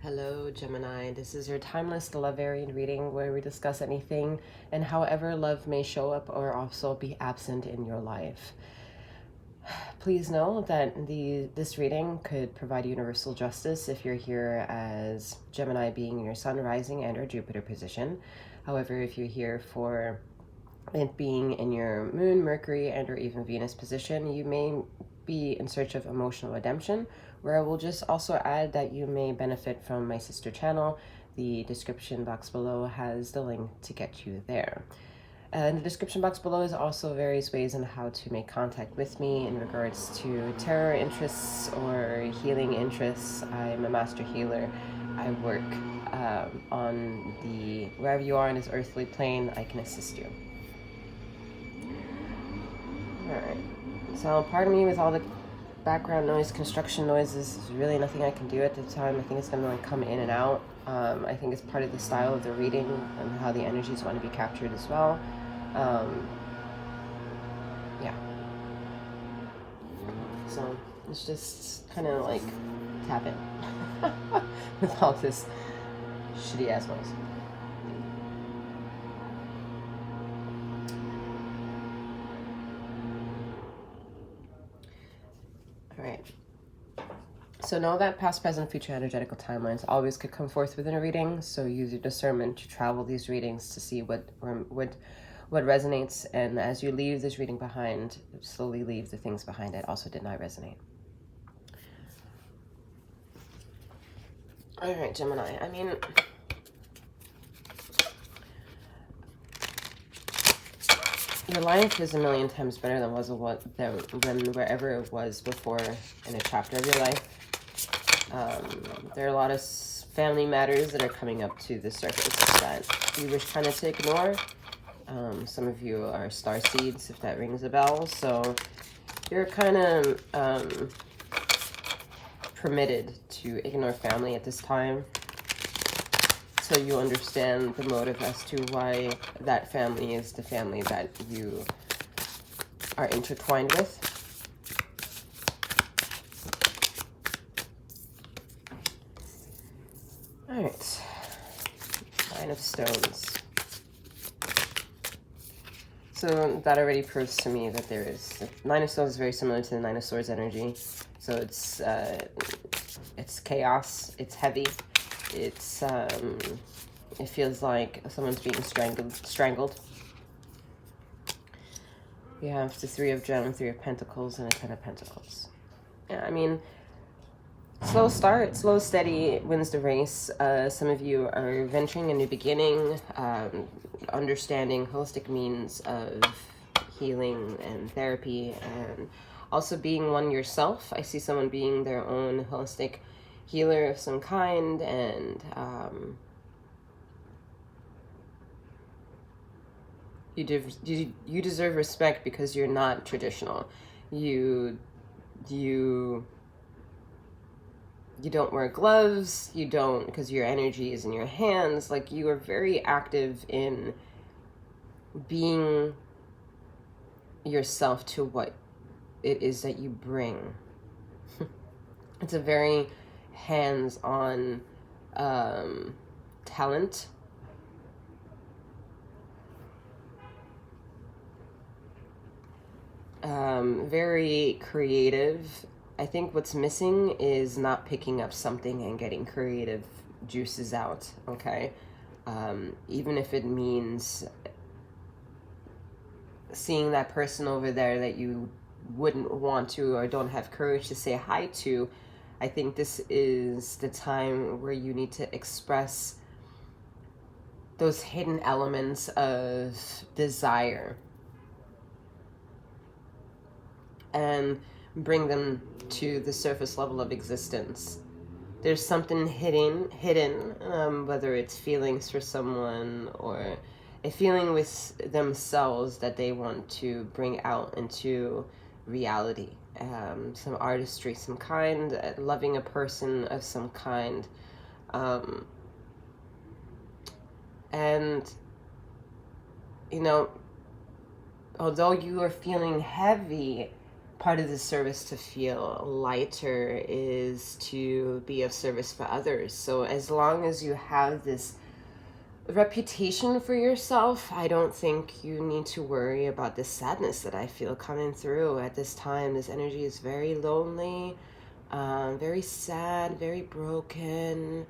Hello, Gemini. This is your timeless love variant reading where we discuss anything and however love may show up or also be absent in your life. Please know that this reading could provide universal justice if you're here as Gemini being in your Sun, Rising, and or Jupiter position. However, if you're here for it being in your Moon, Mercury, and or even Venus position, you may be in search of emotional redemption, where I will just also add that you may benefit from my sister channel. The description box below has the link to get you there. In the description box below is also various ways on how to make contact with me in regards to tarot interests or healing interests. I'm a master healer. I work on wherever you are in this earthly plane, I can assist you. Alright, so pardon me with all the background noise, construction noises. There's really nothing I can do at the time. I think it's going to come in and out. I think it's part of the style of the reading and how the energies want to be captured as well. Yeah. So let's just kind of like tap in with all this shitty ass noise. Alright, so know that past, present, future energetical timelines always could come forth within a reading, so use your discernment to travel these readings to see what resonates, and as you leave this reading behind, slowly leave the things behind that also did not resonate. Alright, Gemini, I mean, your life is a million times better than wherever it was before in a chapter of your life. There are a lot of family matters that are coming up to the surface that you wish kind of to ignore. Some of you are star seeds, if that rings a bell. So you're kind of permitted to ignore family at this time, so you understand the motive as to why that family is the family that you are intertwined with. All right, Nine of Stones. So that already proves to me that there is, Nine of Stones is very similar to the Nine of Swords energy. So it's chaos, it's heavy. It's it feels like someone's being strangled. We have the Three of Gems, Three of Pentacles, and a Ten of Pentacles. Yeah, I mean, slow start, slow steady wins the race. Some of you are venturing a new beginning, understanding holistic means of healing and therapy, and also being one yourself. I see someone being their own holistic healer of some kind, and you deserve respect because you're not traditional. You don't wear gloves. You don't, because your energy is in your hands. Like, you are very active in being yourself to what it is that you bring. It's a very hands-on talent. Very creative. I think what's missing is not picking up something and getting creative juices out, okay? Even if it means seeing that person over there that you wouldn't want to or don't have courage to say hi to. I think this is the time where you need to express those hidden elements of desire and bring them to the surface level of existence. There's something hidden, whether it's feelings for someone or a feeling with themselves that they want to bring out into reality. Some artistry, some kind, loving a person of some kind. And, you know, although you are feeling heavy, part of the service to feel lighter is to be of service for others. So as long as you have this reputation for yourself, I don't think you need to worry about this sadness that I feel coming through at this time. This energy is very lonely, very sad, very broken,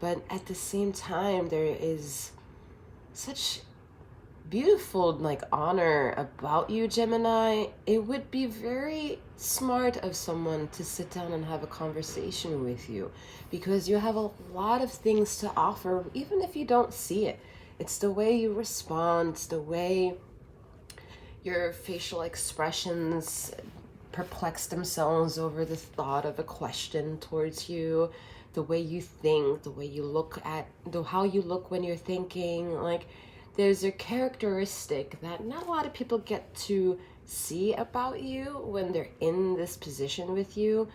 but at the same time there is such beautiful like honor about you, Gemini. It would be very smart of someone to sit down and have a conversation with you, because you have a lot of things to offer, even if you don't see it. It's the way you respond, it's the way your facial expressions perplex themselves over the thought of a question towards you, the way you think, the way you look at, how you look when you're thinking. Like, there's a characteristic that not a lot of people get to see about you when they're in this position with you.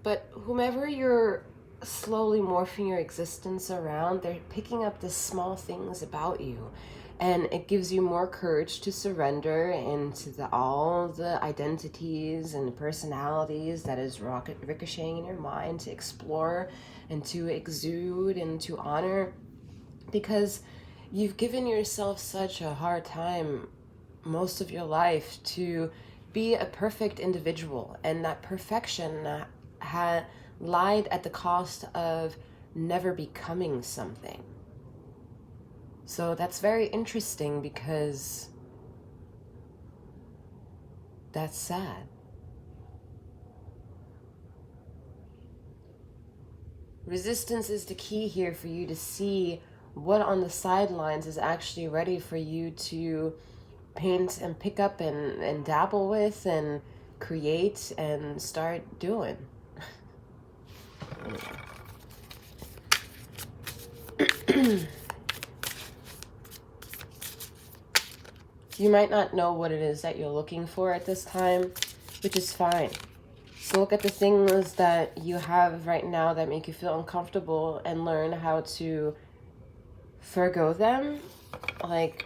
But whomever you're slowly morphing your existence around, they're picking up the small things about you. And it gives you more courage to surrender into all the identities and personalities that is ricocheting in your mind, to explore and to exude and to honor. Because you've given yourself such a hard time most of your life to be a perfect individual, and that perfection had lied at the cost of never becoming something. So that's very interesting, because that's sad. Resistance is the key here for you to see what on the sidelines is actually ready for you to paint and pick up and dabble with and create and start doing. You might not know what it is that you're looking for at this time, which is fine. So look at the things that you have right now that make you feel uncomfortable and learn how to forgo them. Like,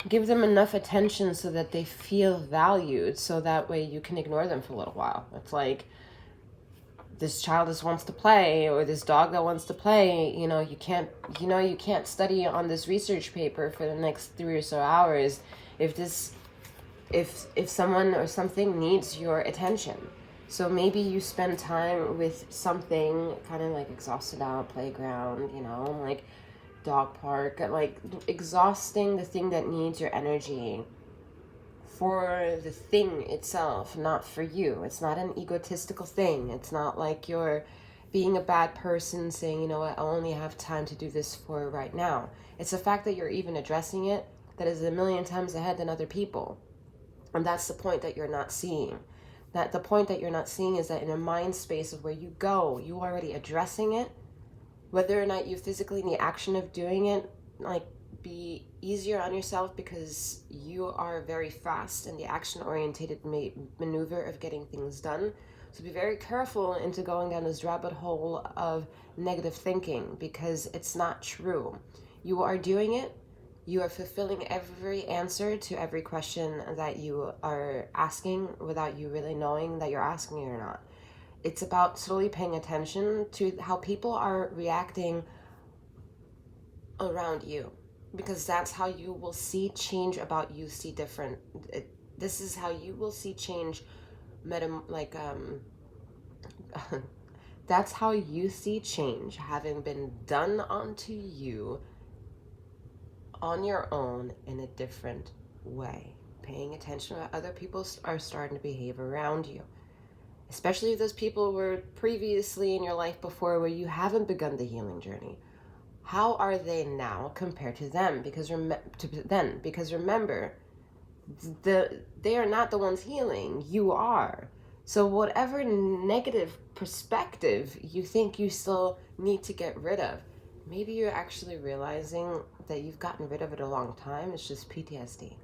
give them enough attention so that they feel valued, so that way you can ignore them for a little while. It's like this child just wants to play, or this dog that wants to play. You can't study on this research paper for the next 3 or so hours if someone or something needs your attention. So maybe you spend time with something kind of like exhausted out, playground, like dog park, like exhausting the thing that needs your energy for the thing itself, not for you. It's not an egotistical thing. It's not like you're being a bad person saying, you know what, I only have time to do this for right now. It's the fact that you're even addressing it that is a million times ahead than other people. And that's the point that you're not seeing. That the point that you're not seeing is that in a mind space of where you go, you already addressing it. Whether or not you physically in the action of doing it, like, be easier on yourself because you are very fast in the action-orientated maneuver of getting things done. So be very careful into going down this rabbit hole of negative thinking, because it's not true. You are doing it. You are fulfilling every answer to every question that you are asking without you really knowing that you're asking it or not. It's about slowly paying attention to how people are reacting around you, because that's how you will see change about you, see different. This is how you will see change, that's how you see change having been done onto you on your own in a different way. Paying attention to how other people are starting to behave around you. Especially if those people were previously in your life before where you haven't begun the healing journey. How are they now compared to them? Because remember, they are not the ones healing. You are. So whatever negative perspective you think you still need to get rid of, maybe you're actually realizing that you've gotten rid of it a long time. It's just PTSD.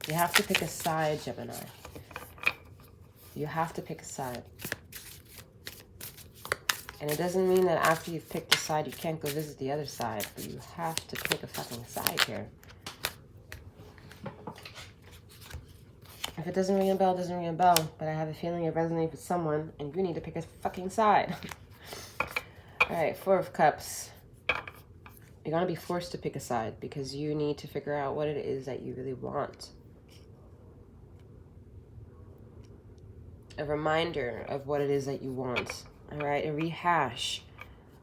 You have to pick a side, Gemini. You have to pick a side. And it doesn't mean that after you've picked a side, you can't go visit the other side. But you have to pick a fucking side here. If it doesn't ring a bell, it doesn't ring a bell. But I have a feeling it resonates with someone, and you need to pick a fucking side. All right, Four of Cups. You're going to be forced to pick a side because you need to figure out what it is that you really want. A reminder of what it is that you want. All right, a rehash.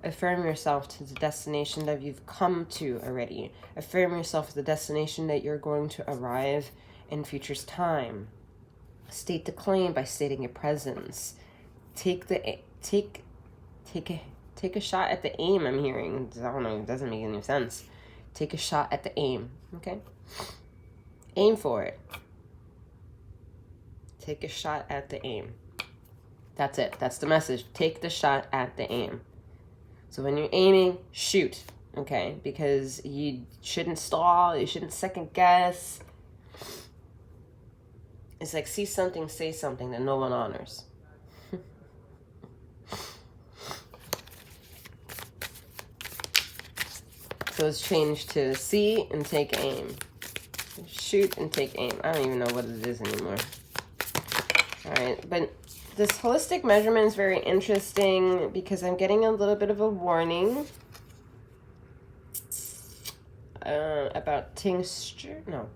Affirm yourself to the destination that you've come to already. Affirm yourself to the destination that you're going to arrive in future's time. State the claim by stating your presence. Take a shot at the aim. I'm hearing. I don't know. It doesn't make any sense. Take a shot at the aim. Okay. Aim for it. Take a shot at the aim. That's it. That's the message. Take the shot at the aim. So when you're aiming, shoot. Okay? Because you shouldn't stall. You shouldn't second guess. It's like see something, say something that no one honors. So it's changed to see and take aim. Shoot and take aim. I don't even know what it is anymore. All right, but this holistic measurement is very interesting because I'm getting a little bit of a warning about tincture. No.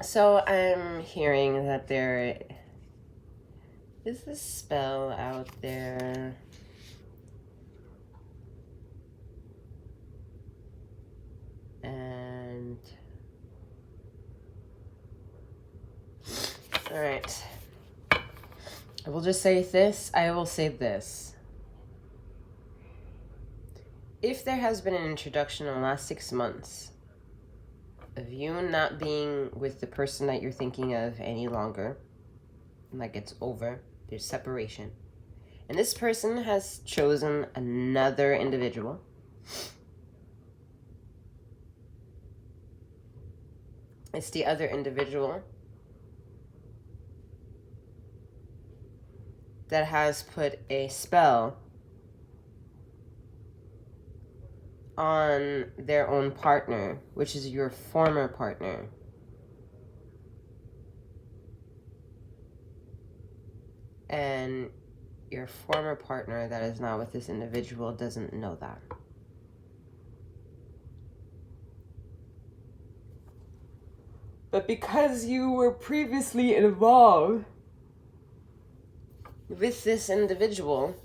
So I'm hearing that there is this spell out there. And all right. I will just say this. I will say this. If there has been an introduction in the last 6 months of you not being with the person that you're thinking of any longer, like it's over, there's separation, and this person has chosen another individual, it's the other individual that has put a spell on their own partner, which is your former partner. And your former partner that is not with this individual doesn't know that. But because you were previously involved with this individual,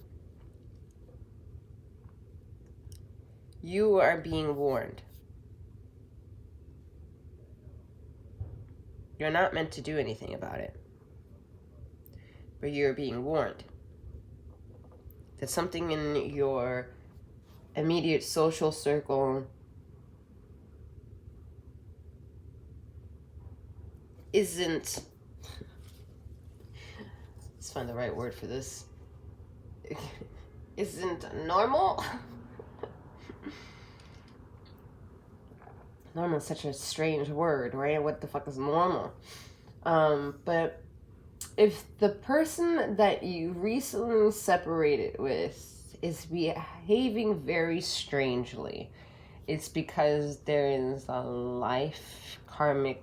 you are being warned. You're not meant to do anything about it, but you're being warned that something in your immediate social circle isn't, let's find the right word for this, isn't normal. Normal is such a strange word, right? What the fuck is normal? But if the person that you recently separated with is behaving very strangely, it's because there is a karmic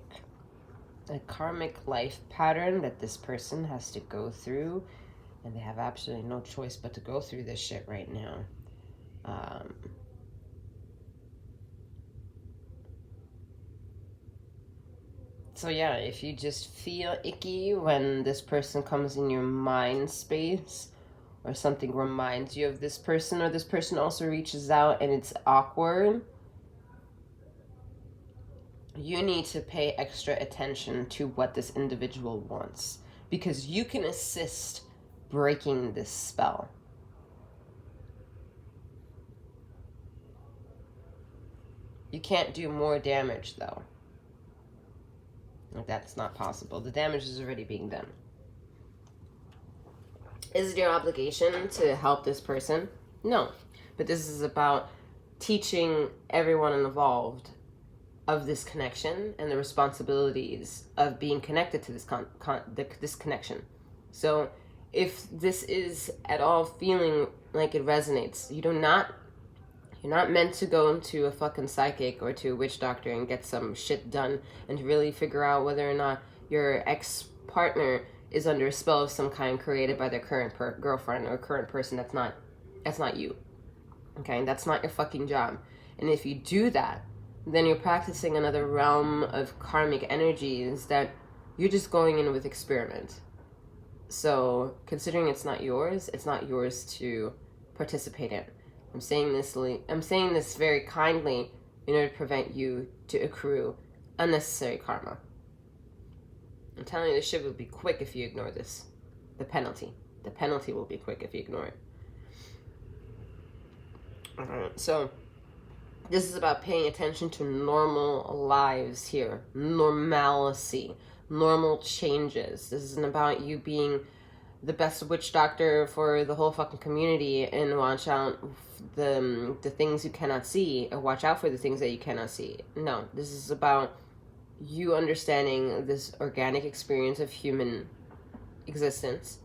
life pattern that this person has to go through, and they have absolutely no choice but to go through this shit right now. So yeah, if you just feel icky when this person comes in your mind space, or something reminds you of this person, or this person also reaches out and it's awkward, you need to pay extra attention to what this individual wants, because you can assist breaking this spell. You can't do more damage, though. Like, that's not possible. The damage is already being done. Is it your obligation to help this person? No. But this is about teaching everyone involved of this connection and the responsibilities of being connected to this connection. So if this is at all feeling like it resonates, you're not meant to go to a fucking psychic or to a witch doctor and get some shit done and to really figure out whether or not your ex-partner is under a spell of some kind created by their current girlfriend or current person. That's not you. Okay, that's not your fucking job. And if you do that, then you're practicing another realm of karmic energies that you're just going in with experiment. So considering it's not yours to participate in. I'm saying this very kindly in order to prevent you to accrue unnecessary karma. I'm telling you, this shit will be quick if you ignore this. The penalty will be quick if you ignore it. Alright, so this is about paying attention to normal lives here. Normalcy. Normal changes. This isn't about you being the best witch doctor for the whole fucking community and watch out the things you cannot see, or watch out for the things that you cannot see. No, this is about you understanding this organic experience of human existence,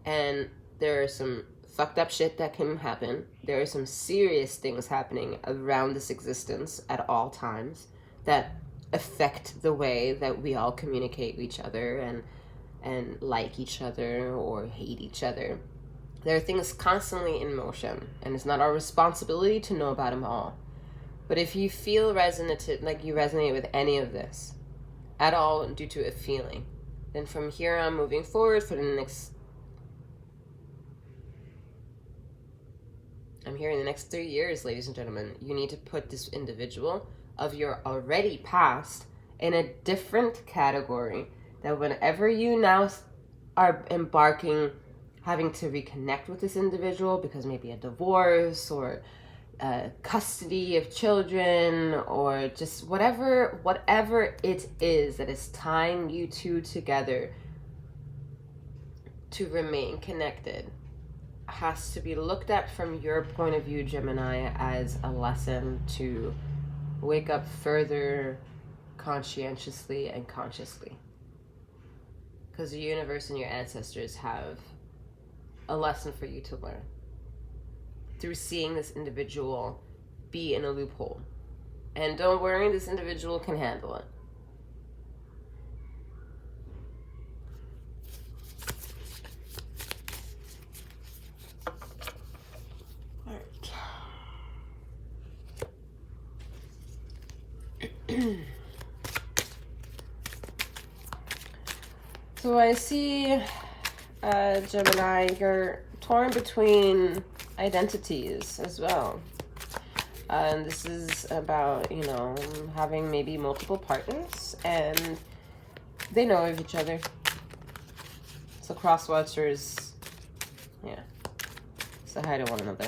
and there are some fucked up shit that can happen. There are some serious things happening around this existence at all times that affect the way that we all communicate with each other and like each other or hate each other. There are things constantly in motion, and it's not our responsibility to know about them all. But if you feel like you resonate with any of this at all due to a feeling, then from here on moving forward for the next, I'm hearing the next 3 years, ladies and gentlemen, you need to put this individual of your already past in a different category, that whenever you now are embarking, having to reconnect with this individual because maybe a divorce or custody of children or just whatever it is that is tying you two together to remain connected, has to be looked at from your point of view, Gemini, as a lesson to wake up further conscientiously and consciously. Because the universe and your ancestors have a lesson for you to learn through seeing this individual be in a loophole. And don't worry, this individual can handle it. So I see, Gemini, you're torn between identities as well. And this is about, having maybe multiple partners, and they know of each other. So cross-watchers, yeah, say hi to one another.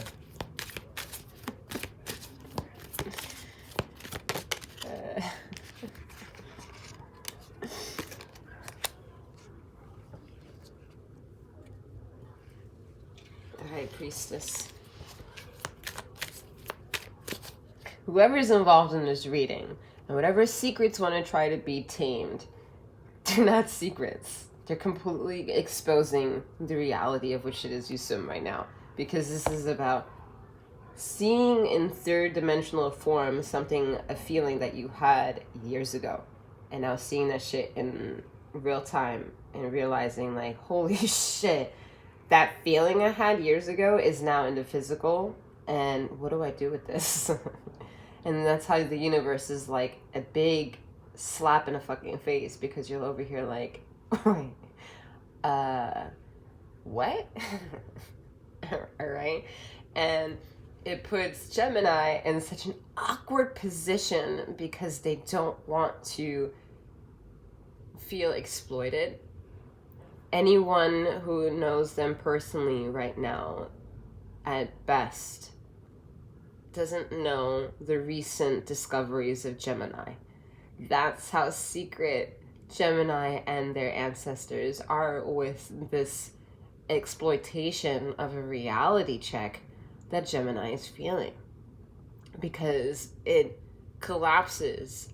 High Priestess. Whoever's involved in this reading, and whatever secrets want to try to be tamed, they're not secrets. They're completely exposing the reality of which it is you swim right now. Because this is about seeing in third dimensional form a feeling that you had years ago. And now seeing that shit in real time and realizing like, holy shit, that feeling I had years ago is now in the physical, and what do I do with this? And that's how the universe is like a big slap in the fucking face, because you're over here like, what? Alright? And it puts Gemini in such an awkward position because they don't want to feel exploited. Anyone who knows them personally right now, at best, doesn't know the recent discoveries of Gemini. That's how secret Gemini and their ancestors are with this exploitation of a reality check that Gemini is feeling, because it collapses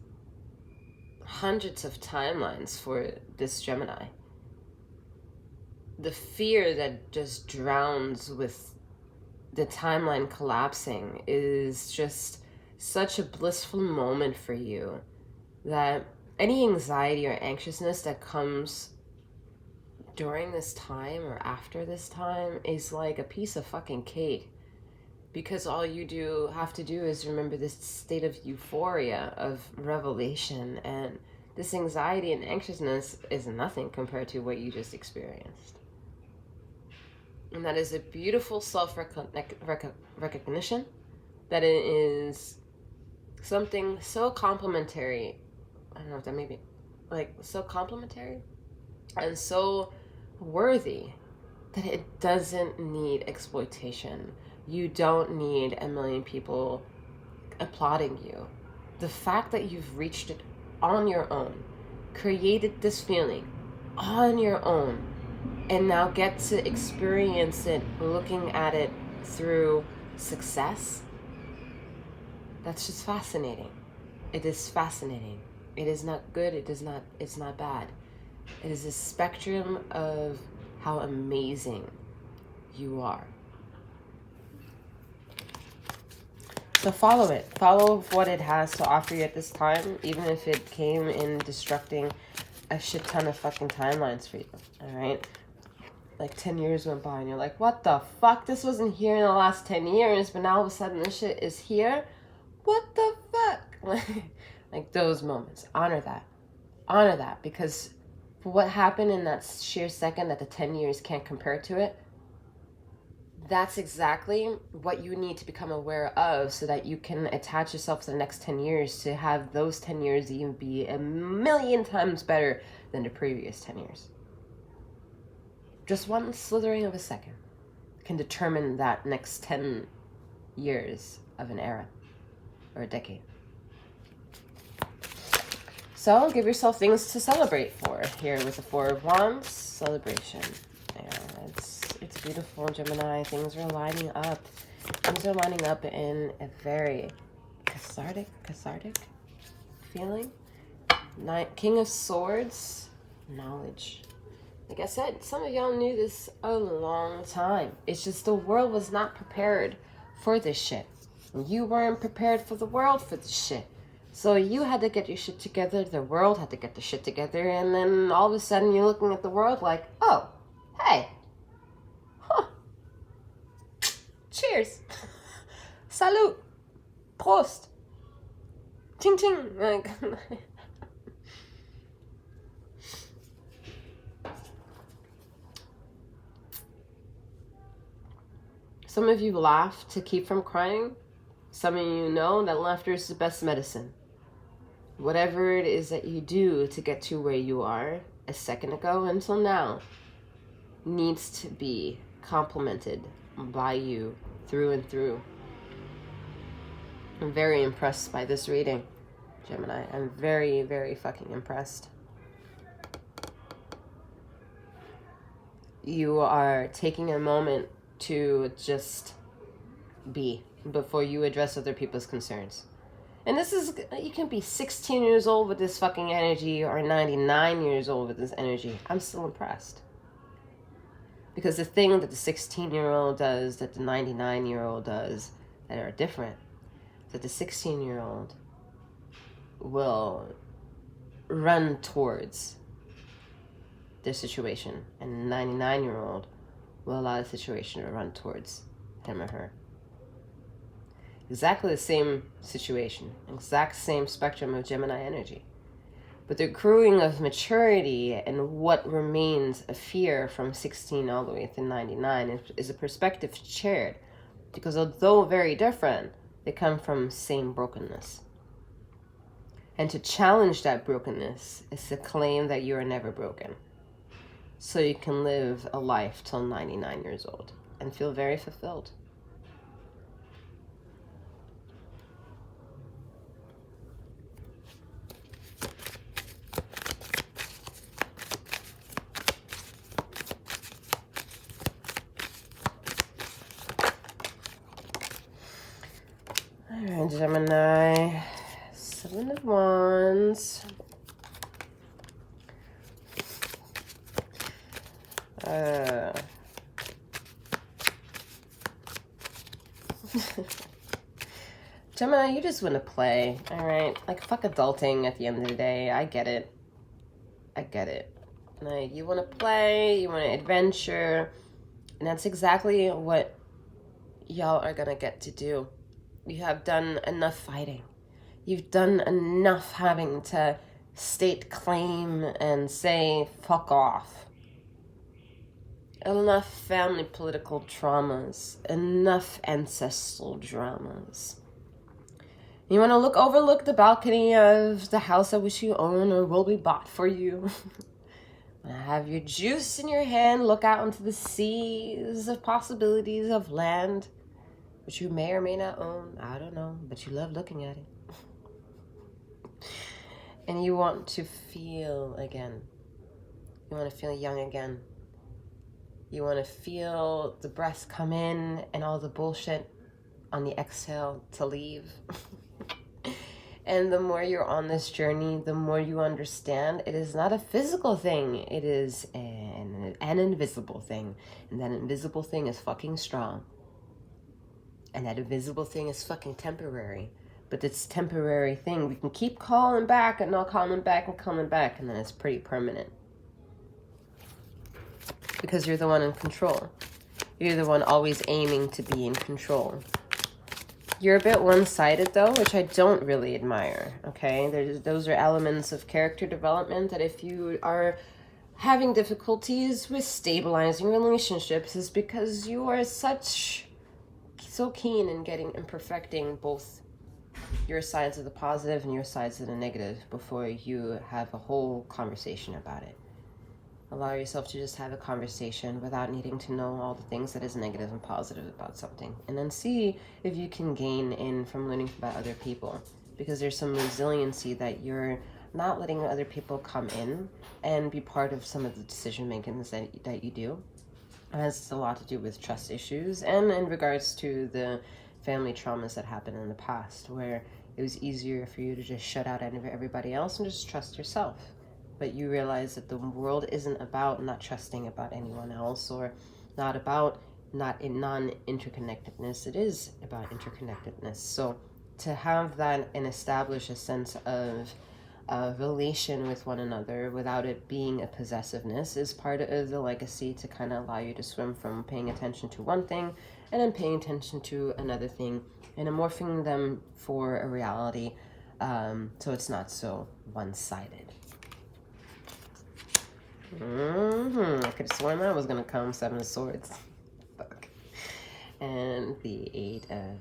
hundreds of timelines for this Gemini. The fear that just drowns with the timeline collapsing is just such a blissful moment for you that any anxiety or anxiousness that comes during this time or after this time is like a piece of fucking cake, because all you have to do is remember this state of euphoria, of revelation, and this anxiety and anxiousness is nothing compared to what you just experienced. And that is a beautiful self-recognition, that it is something so complementary. I don't know if that may be, like, so complimentary and so worthy that it doesn't need exploitation. You don't need a million people applauding you. The fact that you've reached it on your own, created this feeling on your own, and now get to experience it looking at it through success, that's just fascinating. It is fascinating. It is not good, it's not bad. It is a spectrum of how amazing you are. So follow it. Follow what it has to offer you at this time, even if it came in destructing a shit ton of fucking timelines for you. All right? Like 10 years went by and you're like, what the fuck? This wasn't here in the last 10 years, but now all of a sudden this shit is here? What the fuck? Like those moments. Honor that. Honor that, because for what happened in that sheer second that the 10 years can't compare to it, that's exactly what you need to become aware of, so that you can attach yourself to the next 10 years to have those 10 years even be a million times better than the previous 10 years. Just one slithering of a second can determine that next 10 years of an era or a decade. So give yourself things to celebrate for here with the Four of Wands celebration. Yeah, it's beautiful, Gemini. Things are lining up. Things are lining up in a very cathartic feeling. King of Swords, knowledge. Like I said, some of y'all knew this a long time. It's just the world was not prepared for this shit. You weren't prepared for the world for this shit. So you had to get your shit together, the world had to get the shit together, and then all of a sudden you're looking at the world like, oh, hey, huh, cheers, salut, prost, ting ting, like, some of you laugh to keep from crying. Some of you know that laughter is the best medicine. Whatever it is that you do to get to where you are a second ago until now needs to be complimented by you through and through. I'm very impressed by this reading, Gemini. I'm very, very fucking impressed. You are taking a moment to just be before you address other people's concerns. And this is, you can be 16 years old with this fucking energy or 99 years old with this energy. I'm still impressed. Because the thing that the 16-year-old does, that the 99-year-old does, that are different, that the 16-year-old will run towards their situation, and the 99-year-old will allow the situation to run towards him or her. Exactly the same situation, exact same spectrum of Gemini energy. But the accruing of maturity and what remains a fear from 16 all the way to 99 is a perspective shared, because although very different, they come from same brokenness. And to challenge that brokenness is to claim that you are never broken. So you can live a life till 99 years old and feel very fulfilled. Alright, Gemini. 7 of Wands. Gemini, you just want to play, alright? Like, fuck adulting at the end of the day. I get it. I get it. Like, you want to play, you want to adventure, and that's exactly what y'all are gonna get to do. You have done enough fighting. You've done enough having to state claim and say, fuck off. Enough family political traumas, enough ancestral dramas. You want to overlook the balcony of the house I wish you own or will be bought for you. Have your juice in your hand, look out into the seas of possibilities of land, which you may or may not own. I don't know, but you love looking at it. And you want to feel again. You want to feel young again. You want to feel the breaths come in and all the bullshit on the exhale to leave. And the more you're on this journey, the more you understand it is not a physical thing. It is an invisible thing. And that invisible thing is fucking strong. And that invisible thing is fucking temporary. But this temporary thing, we can keep calling back and not calling back and coming back. And then it's pretty permanent. Because you're the one in control. You're the one always aiming to be in control. You're a bit one-sided, though, which I don't really admire, okay? Those are elements of character development that if you are having difficulties with stabilizing relationships is because you are so keen in getting and perfecting both your sides of the positive and your sides of the negative before you have a whole conversation about it. Allow yourself to just have a conversation without needing to know all the things that is negative and positive about something. And then see if you can gain in from learning about other people. Because there's some resiliency that you're not letting other people come in and be part of some of the decision makings that you do. It has a lot to do with trust issues and in regards to the family traumas that happened in the past, where it was easier for you to just shut out everybody else and just trust yourself. But you realize that the world isn't about not trusting about anyone else or not about non-interconnectedness. It is about interconnectedness. So to have that and establish a sense of relation with one another without it being a possessiveness is part of the legacy to kind of allow you to swim from paying attention to one thing and then paying attention to another thing and morphing them for a reality so it's not so one-sided. I could have sworn that was going to come 7 of Swords. Fuck. And the 8 of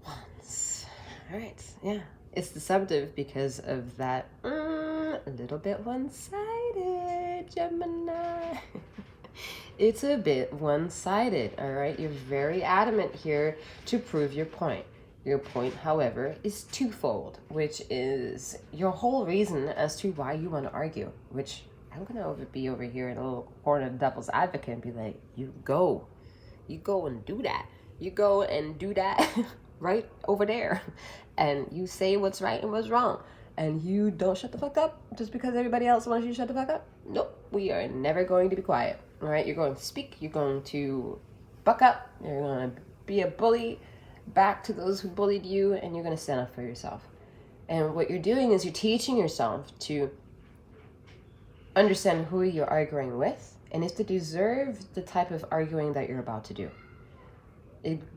Wands. Alright, yeah. It's deceptive because of that a little bit one-sided, Gemini. It's a bit one-sided, alright? You're very adamant here to prove your point. Your point, however, is twofold, which is your whole reason as to why you want to argue, which I'm going to be over here in a little corner of devil's advocate and be like, you go and do that. You go and do that right over there. And you say what's right and what's wrong. And you don't shut the fuck up just because everybody else wants you to shut the fuck up. Nope, we are never going to be quiet. All right, you're going to speak. You're going to buck up. You're going to be a bully back to those who bullied you. And you're going to stand up for yourself. And what you're doing is you're teaching yourself to understand who you're arguing with and if they deserve the type of arguing that you're about to do.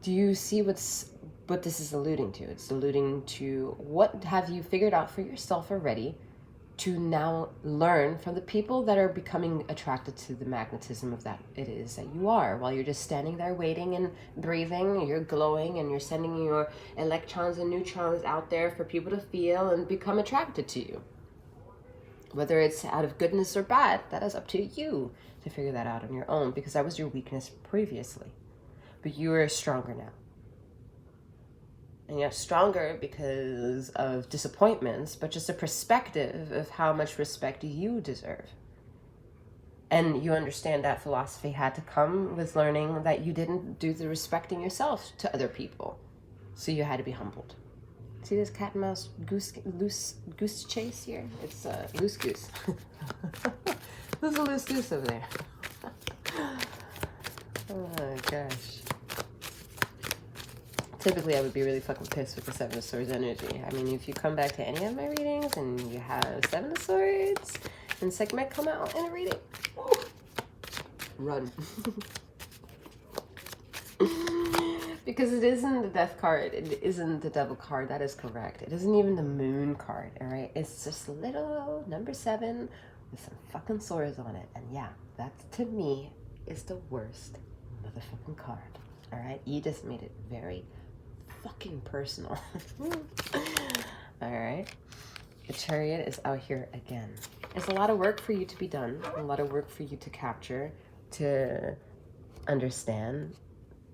Do you see what this is alluding to? It's alluding to what have you figured out for yourself already to now learn from the people that are becoming attracted to the magnetism of that it is that you are. While you're just standing there waiting and breathing, you're glowing and you're sending your electrons and neutrons out there for people to feel and become attracted to you. Whether it's out of goodness or bad, that is up to you to figure that out on your own, because that was your weakness previously. But you are stronger now. And you're stronger because of disappointments, but just a perspective of how much respect you deserve. And you understand that philosophy had to come with learning that you didn't do the respecting yourself to other people. So you had to be humbled. See this cat and mouse goose chase here? It's a loose goose. There's a loose goose over there. Oh my gosh. Typically, I would be really fucking pissed with the Seven of Swords energy. I mean, if you come back to any of my readings and you have Seven of Swords and Sekhmet come out in a reading, run. Because it isn't the death card, it isn't the devil card, that is correct. It isn't even the moon card, all right? It's just a little number 7 with some fucking swords on it. And yeah, that to me is the worst motherfucking card, all right? You just made it very fucking personal. All right? The Chariot is out here again. There's a lot of work for you to be done, a lot of work for you to capture, to understand.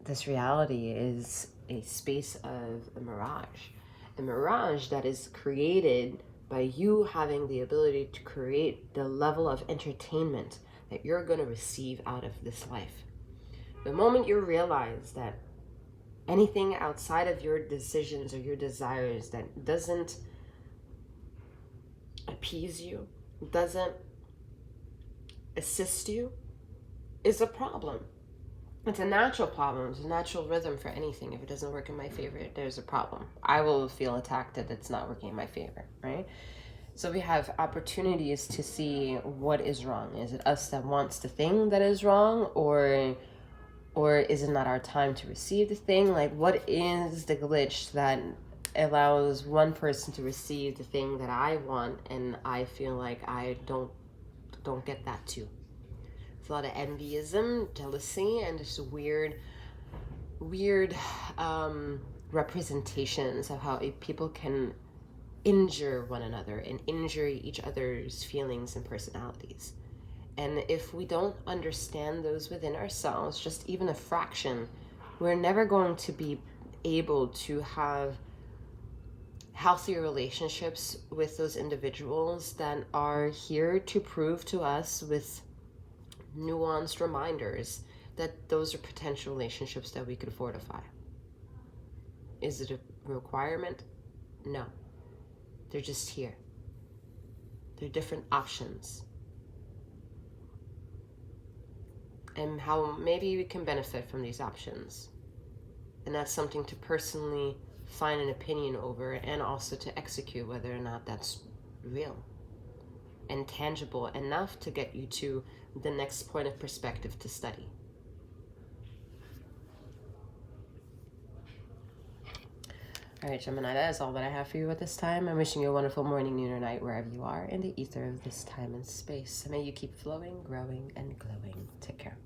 This reality is a space of a mirage that is created by you having the ability to create the level of entertainment that you're going to receive out of this life. The moment you realize that anything outside of your decisions or your desires that doesn't appease you, doesn't assist you, is a problem. It's a natural problem. It's a natural rhythm for anything. If it doesn't work in my favor, there's a problem. I will feel attacked that it's not working in my favor, right? So we have opportunities to see what is wrong. Is it us that wants the thing that is wrong, or is it not our time to receive the thing? Like, what is the glitch that allows one person to receive the thing that I want and I feel like I don't get that too? It's a lot of envyism, jealousy, and just weird representations of how people can injure one another and injure each other's feelings and personalities. And if we don't understand those within ourselves, just even a fraction, we're never going to be able to have healthy relationships with those individuals that are here to prove to us with nuanced reminders that those are potential relationships that we could fortify. Is it a requirement? No. They're just here. They're different options. And how maybe we can benefit from these options. And that's something to personally find an opinion over, and also to execute whether or not that's real and tangible enough to get you to the next point of perspective to study. All right, Gemini, that is all that I have for you at this time. I'm wishing you a wonderful morning, noon, or night, wherever you are in the ether of this time and space. May you keep flowing, growing, and glowing. Take care.